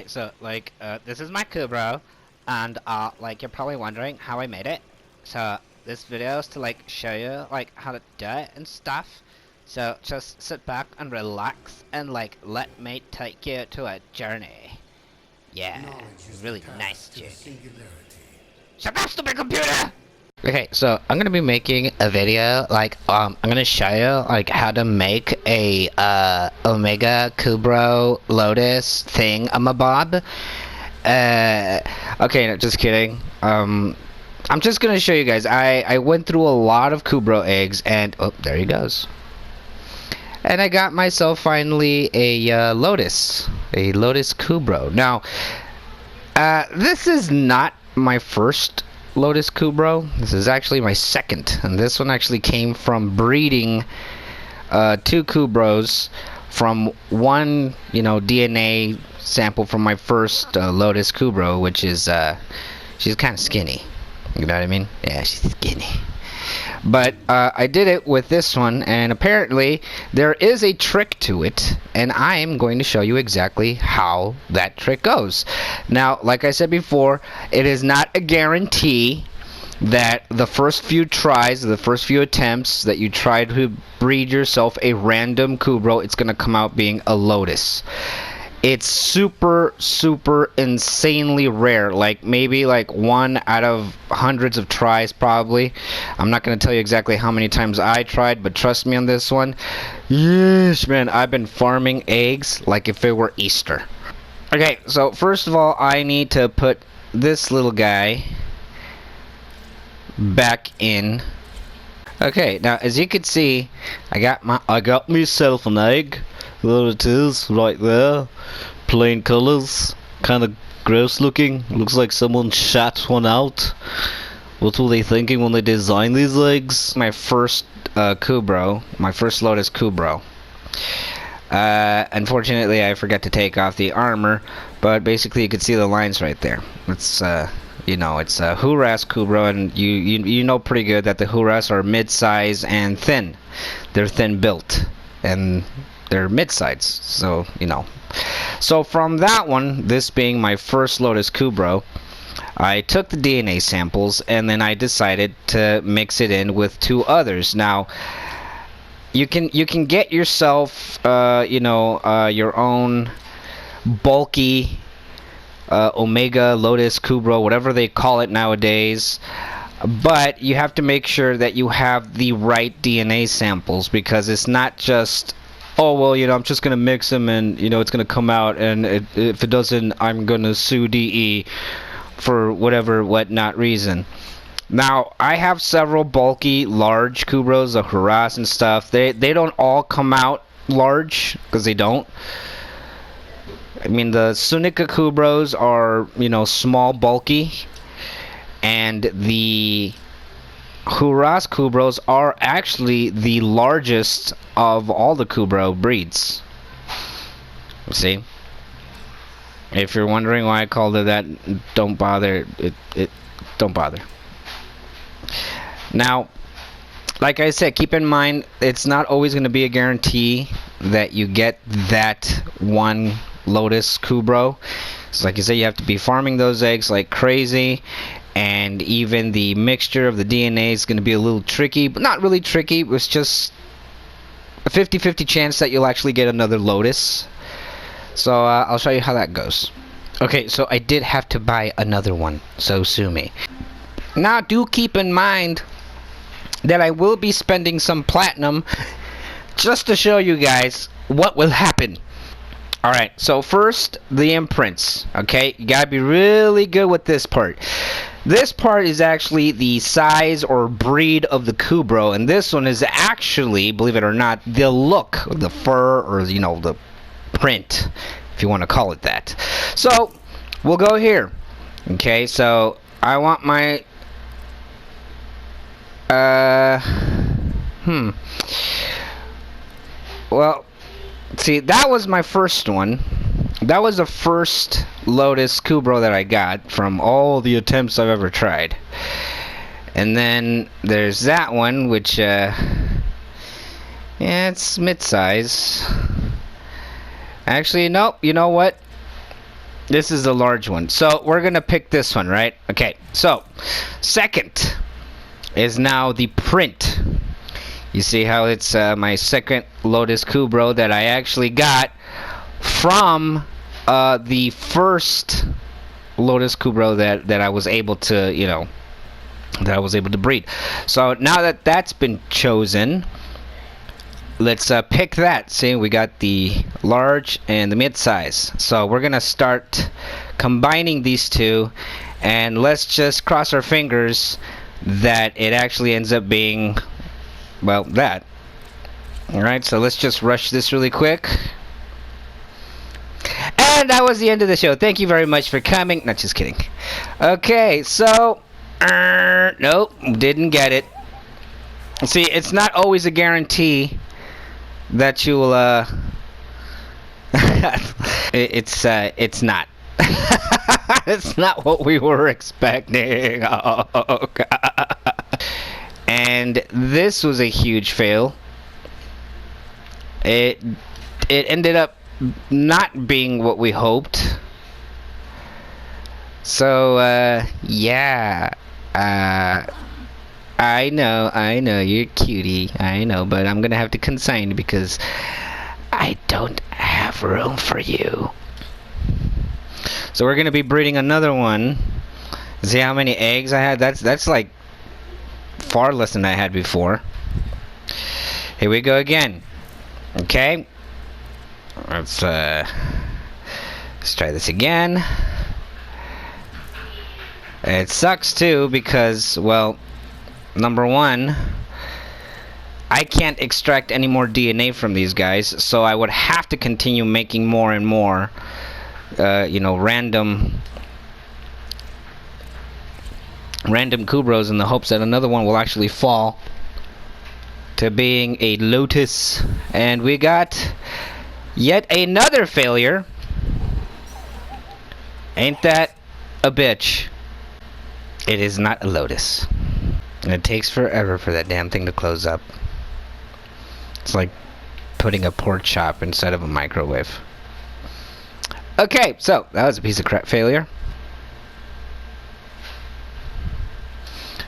So like this is my Kubro, and like you're probably wondering how I made it. So this video is to like show you like how to do it and stuff. So just sit back and relax and like let me take you to a journey. Yeah, really nice journey. Shut up, stupid computer! Okay, so I'm gonna be making a video like I'm gonna show you like how to make a Omega Kubro Lotus thing bob. Okay, no, just kidding. I'm just gonna show you guys. I went through a lot of Kubro eggs and oh, there he goes. And I got myself finally a Lotus Kubro. Now, this is not my first Lotus Kubro. This is actually my second, and this one actually came from breeding two Kubros from one, DNA sample from my first Lotus Kubro, which is she's kind of skinny. You know what I mean? Yeah, she's skinny. But I did it with this one, and apparently there is a trick to it, and I am going to show you exactly how that trick goes. Now, like I said before, it is not a guarantee that the first few tries, the first few attempts that you try to breed yourself a random Kubro, it's going to come out being a Lotus. It's super insanely rare, like maybe like 1 out of hundreds of tries probably. I'm not going to tell you exactly how many times I tried, but trust me on this one. Yes, man, I've been farming eggs like if it were Easter. Okay, so first of all, I need to put this little guy back in. Okay, now as you can see, I got myself an egg. There it is, right there. Plain colors, kind of gross looking. Looks like someone shot one out. What were they thinking when they designed these eggs? My first Kubro, my first Lotus Kubro. Unfortunately, I forgot to take off the armor, but basically you can see the lines right there. It's it's a Hurras Kubro, and you know pretty good that the Hurras are mid-size and thin. They're thin built, and they're mid-size, so So from that one, this being my first Lotus Kubro, I took the DNA samples and then I decided to mix it in with two others. Now, you can get yourself your own bulky Omega Lotus Kubro, whatever they call it nowadays. But you have to make sure that you have the right DNA samples, because it's not just, oh, well, I'm just going to mix them and, it's going to come out, and if it doesn't, I'm going to sue DE for whatnot reason. Now, I have several bulky, large Kubros, the Hurras and stuff. They don't all come out large, because they don't. I mean, the Sunica Kubros are, small, bulky, and the Hurras Kubros are actually the largest of all the Kubro breeds. See? If you're wondering why I called it that, don't bother. Don't bother. Now, like I said, keep in mind, it's not always going to be a guarantee that you get that one Lotus Kubro. So like you said, you have to be farming those eggs like crazy. And even the mixture of the DNA is going to be a little tricky, but not really tricky. It's just a 50-50 chance that you'll actually get another Lotus. So I'll show you how that goes. Okay, so I did have to buy another one, so sue me. Now, do keep in mind that I will be spending some platinum just to show you guys what will happen. Alright, so first, the imprints. Okay, you gotta be really good with this part. This part is actually the size or breed of the Kubro, and this one is actually, believe it or not, the look, the fur, or the print, if you want to call it that. So, we'll go here. Okay, so I want my well, see, that was my first one. That was the first Lotus Kubro that I got from all the attempts I've ever tried. And then there's that one, which, yeah, it's mid-size. Actually, nope, you know what? This is the large one. So we're gonna pick this one, right? Okay. So second is now the print. You see how it's my second Lotus Kubro that I actually got from the first Lotus Kubro that I was able to, you know, that I was able to breed. So now that that's been chosen, let's pick that. See, we got the large and the mid-size. So we're gonna start combining these two, and let's just cross our fingers that it actually ends up being, well, that. Alright, so let's just rush this really quick. And that was the end of the show. Thank you very much for coming. Not just kidding. Okay, so nope, didn't get it. See, it's not always a guarantee that you'll it's not. It's not what we were expecting. Oh, God. And this was a huge fail. It ended up not being what we hoped. So yeah, I know you're a cutie, I know, but I'm gonna have to consign because I don't have room for you. So we're gonna be breeding another one. See how many eggs I had? That's like far less than I had before. Here we go again. Okay, let's try this again. It sucks too because, well, number one, I can't extract any more DNA from these guys, so I would have to continue making more and more you know, random Kubros in the hopes that another one will actually fall to being a Lotus. And we got yet another failure. Ain't that a bitch? It is not a Lotus. And it takes forever for that damn thing to close up. It's like putting a pork chop inside of a microwave. Okay, so that was a piece of crap failure.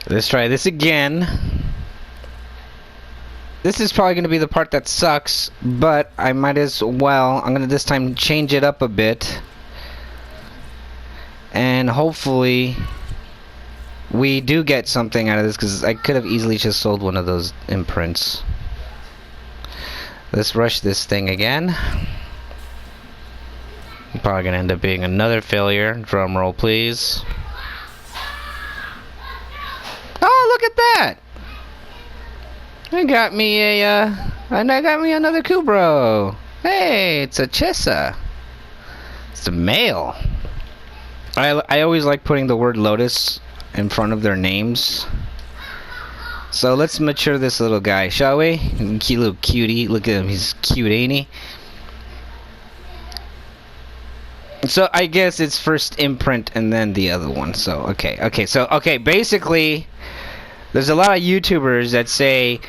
Let's try this again. This is probably going to be the part that sucks, but I might as well. I'm going to this time change it up a bit. And hopefully we do get something out of this, because I could have easily just sold one of those imprints. Let's rush this thing again. Probably going to end up being another failure. Drum roll, please. Oh, look at that! I got me another Kubro. Hey, it's a Chessa. It's a male. I always like putting the word Lotus in front of their names. So let's mature this little guy, shall we? Cute little cutie. Look at him. He's cute, ain't he? So I guess it's first imprint and then the other one. So okay. Basically, there's a lot of YouTubers that say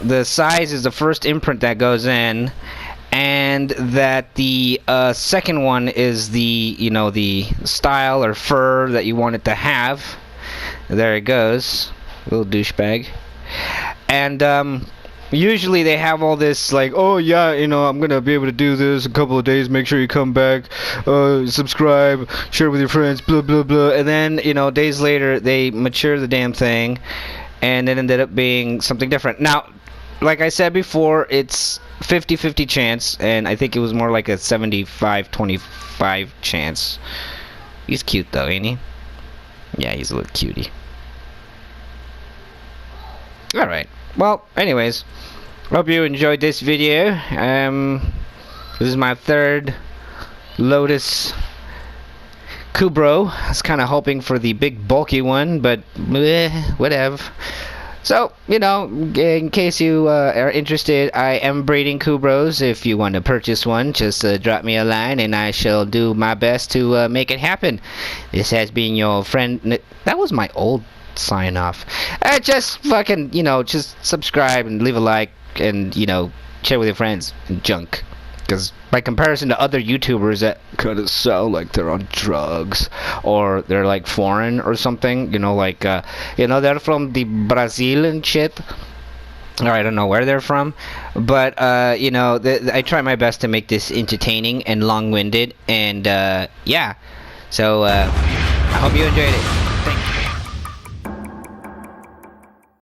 the size is the first imprint that goes in, and that the second one is the, you know, the style or fur that you want it to have. There it goes, little douchebag. And usually they have all this like, oh yeah, you know, I'm gonna be able to do this in a couple of days, make sure you come back, subscribe, share with your friends, blah blah blah. And then, you know, days later they mature the damn thing, and it ended up being something different. Now, like I said before, it's 50-50 chance, and I think it was more like a 75-25 chance. He's cute though, ain't he? Yeah, he's a little cutie. Alright, well, anyways, hope you enjoyed this video. This is my third Lotus Kubro. I was kind of hoping for the big bulky one, but whatever. So, you know, in case you are interested, I am breeding Kubros. If you want to purchase one, just drop me a line and I shall do my best to make it happen. This has been your friend. That was my old sign off. Just fucking, you know, just subscribe and leave a like and, you know, share with your friends and junk. Because by comparison to other YouTubers that kind of sound like they're on drugs or they're like foreign or something, you know, like they're from the Brazil and shit. Or I don't know where they're from, but I try my best to make this entertaining and long-winded, and yeah. So I hope you enjoyed it.